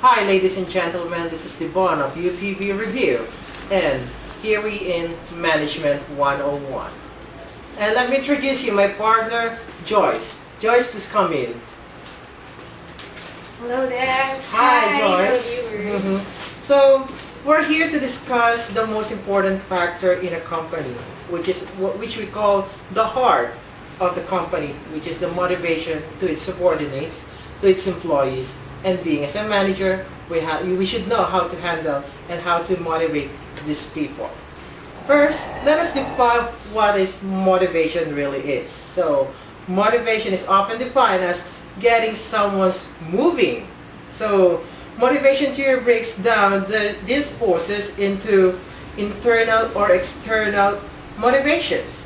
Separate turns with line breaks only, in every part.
Hi ladies and gentlemen, this is Devon of Umipig-Pecho and here we in Management 101. And let me introduce you my partner, Joyce. Joyce, please come in.
Hello there.
Hi Joyce.
Hello, viewers.
So we're here to discuss the most important factor in a company, which we call the heart of the company, which is the motivation to its subordinates, to its employees. And being as a manager, we should know how to handle and how to motivate these people. First, let us define what is motivation really is. So, motivation is often defined as getting someone's moving. So, motivation theory breaks down these forces into internal or external motivations.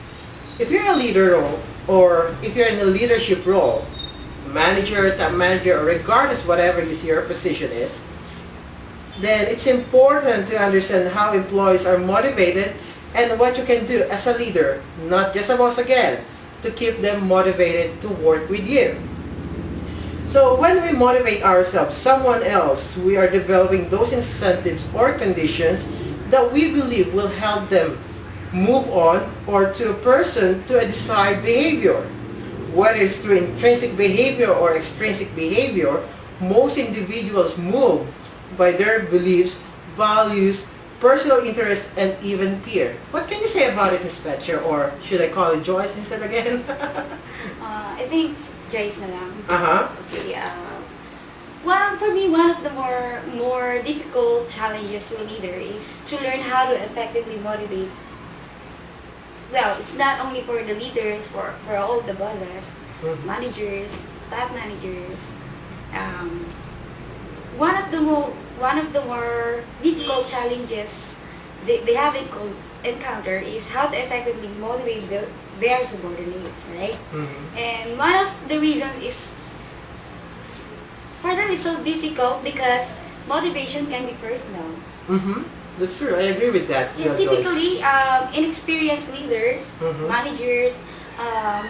If you're a leader role, or if you're in a leadership role, manager, top manager, or regardless whatever your position is, then it's important to understand how employees are motivated and what you can do as a leader, not just a boss again, to keep them motivated to work with you. So when we motivate ourselves, someone else, we are developing those incentives or conditions that we believe will help them move on or to a person to a desired behavior. Whether it's through intrinsic behavior or extrinsic behavior, most individuals move by their beliefs, values, personal interests, and even peer. What can you say about it, Ms. Fletcher? Or should I call it Joyce instead again?
I think it's Joyce na lang.
Okay.
Well, for me, one of the more difficult challenges for a leader is to learn how to effectively motivate. Well, it's not only for the leaders, for all the bosses, managers, top managers. One of the more difficult challenges they have encountered is how to effectively motivate their subordinates, right? And one of the reasons is for them it's so difficult because motivation can be personal.
That's true. I agree with that.
And typically, inexperienced leaders, managers,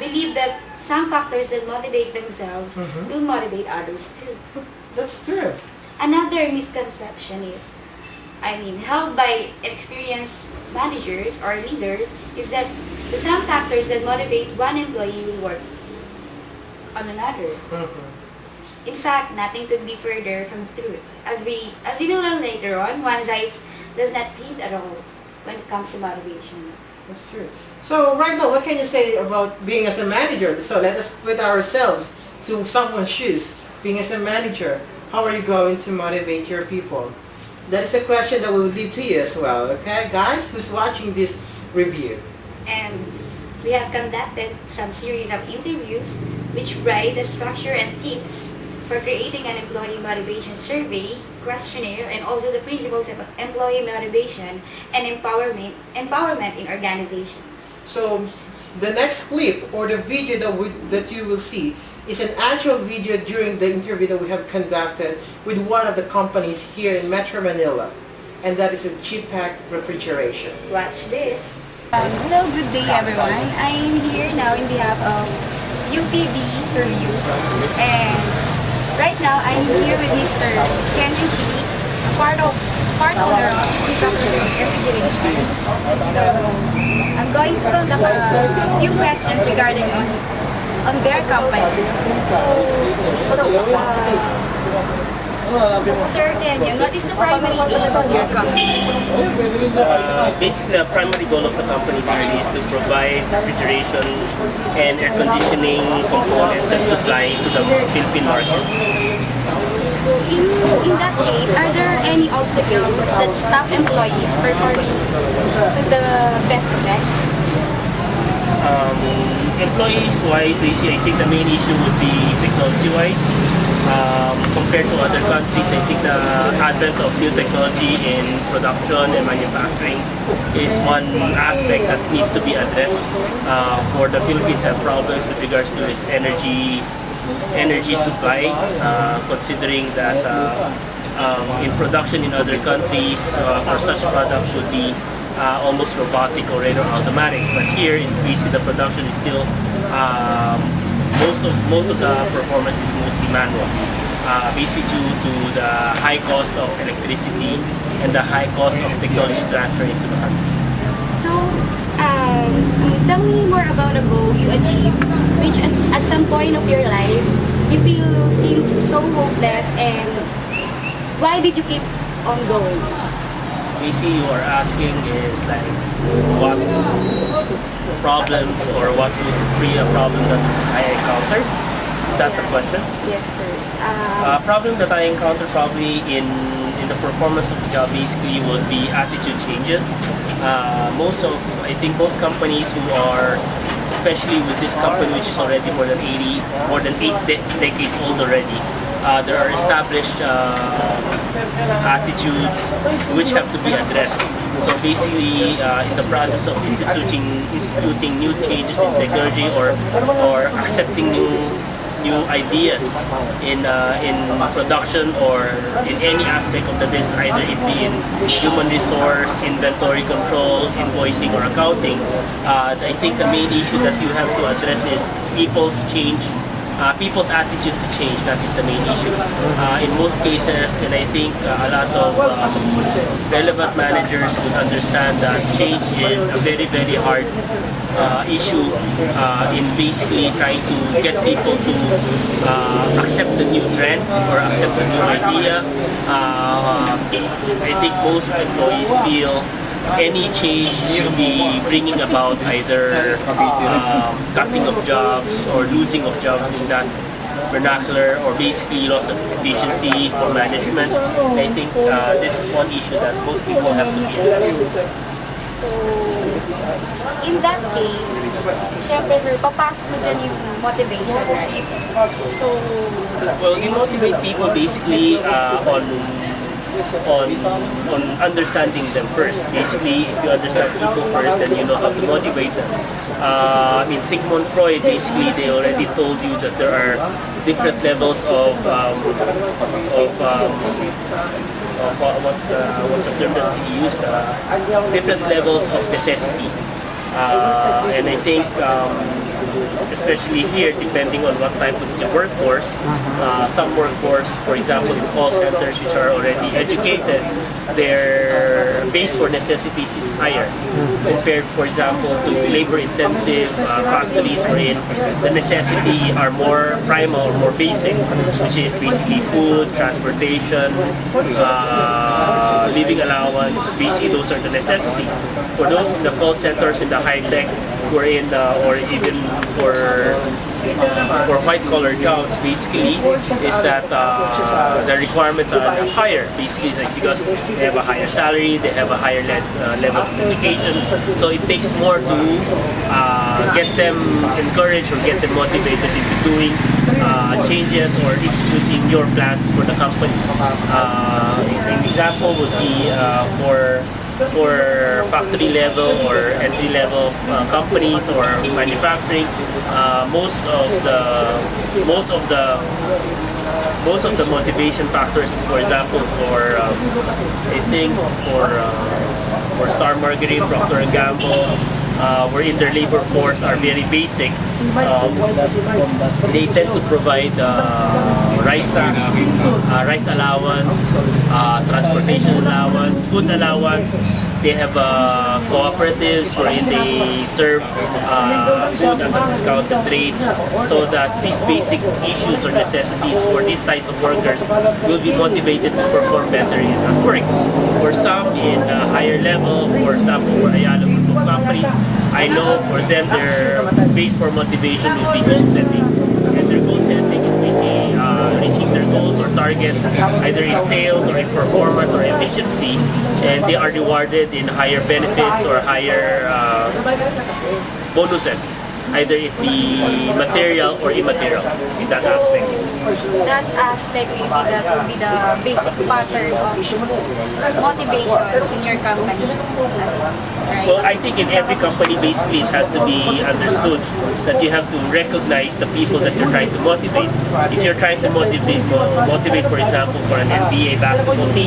believe that some factors that motivate themselves will motivate others too.
That's true.
Another misconception is, held by experienced managers or leaders, is that the some factors that motivate one employee will work on another. In fact, nothing could be further from the truth. As we will learn later on, one size does not fit at all when it comes to motivation.
That's true. So right now, what can you say about being as a manager? So let us put ourselves to someone's shoes. Being as a manager, how are you going to motivate your people? That is a question that we will leave to you as well. Okay, guys, who's watching this review?
And we have conducted some series of interviews which provides a structure and tips for creating an employee motivation survey, questionnaire, and also the principles of employee motivation and empowerment in organizations.
So the next clip or the video that you will see is an actual video during the interview that we have conducted with one of the companies here in Metro Manila, and that is a Chipak Refrigeration.
Watch this. Hello, good day everyone. I am here now in behalf of UPB Review, and right now I'm here with Mr. Kenyon Chi, part owner of Chipak Refrigeration. So I'm going to conduct a few questions regarding on their company. So, Sir Kenyon, what is the primary aim of your company?
Basically, the primary goal of the company here is to provide refrigeration and air conditioning components and supply to the Philippine market.
So, in that case, are there any obstacles that stop employees performing to the best effect?
Employees-wise, basically, I think the main issue would be technology-wise. Compared to other countries, I think the advent of new technology in production and manufacturing is one aspect that needs to be addressed. For the Philippines have problems with regards to its energy supply, considering that in production in other countries for such products would be almost robotic or rather automatic, but here it's basically the production is still most of the performance is mostly manual. Basically due to the high cost of electricity and the high cost of technology transfer into the country.
So, tell me more about a goal you achieved, which at some point of your life, you feel seems so hopeless, and why did you keep on going?
Basically, you are asking is like what problems or what would be a problem that I encountered? Is that the question?
Yes, sir.
Problem that I encounter probably in the performance of the job basically would be attitude changes. I think most companies who are, especially with this company which is already more than 8 decades old already, there are established attitudes which have to be addressed. So basically, in the process of instituting new changes in technology or accepting new ideas in production or in any aspect of the business, either it be in human resource, inventory control, invoicing, or accounting. I think the main issue that you have to address is people's attitude to change. That is the main issue. In most cases, and I think a lot of relevant managers would understand that change is a very, very hard issue in basically trying to get people to accept the new trend or accept the new idea. I think most employees feel any change will be bringing about either cutting of jobs or losing of jobs in that vernacular, or basically loss of efficiency for management. And I think this is one issue that most people have to be addressed.
So, in that case, syempre sir, papasok na dyan yung motivation, right? So,
Well, you motivate people basically on understanding them first. Basically, if you understand people first, then you know how to motivate them. I mean, Sigmund Freud, basically, they already told you that there are different levels of what's the term that he used? Different levels of necessity. And I think especially here, depending on what type of the workforce, some workforce, for example, in call centers which are already educated, their base for necessities is higher compared, for example, to labor-intensive factories wherein the necessity are more primal or more basic, which is basically food, transportation, living allowance. Basically, those are the necessities. For those in the call centers, in the high-tech, we're in, or even for white-collar jobs, basically, is that the requirements are higher. Basically, it's like because they have a higher salary, they have a higher level of education, so it takes more to get them encouraged or get them motivated into doing changes or instituting your plans for the company. An example would be for factory level or entry level companies or manufacturing, most of the motivation factors, for example, I think for Star Margarine, Procter & Gamble, wherein their labor force are very basic, they tend to provide rice sacks, rice allowance, transportation allowance, food allowance. They have cooperatives wherein they serve food at discounted rates, so that these basic issues or necessities for these types of workers will be motivated to perform better at work. For some in higher level, for example, for Ayala Group of companies, I know for them their base for motivation will be goal setting. And their goal setting is basically reaching their goals or targets either in sales or in performance or efficiency, and they are rewarded in higher benefits or higher bonuses, either it be material or immaterial in that aspect.
that aspect, maybe that will be the basic pattern of motivation in your company, right?
Well, I think in every company, basically, it has to be understood that you have to recognize the people that you're trying to motivate. If you're trying to motivate, for example, for an NBA basketball team,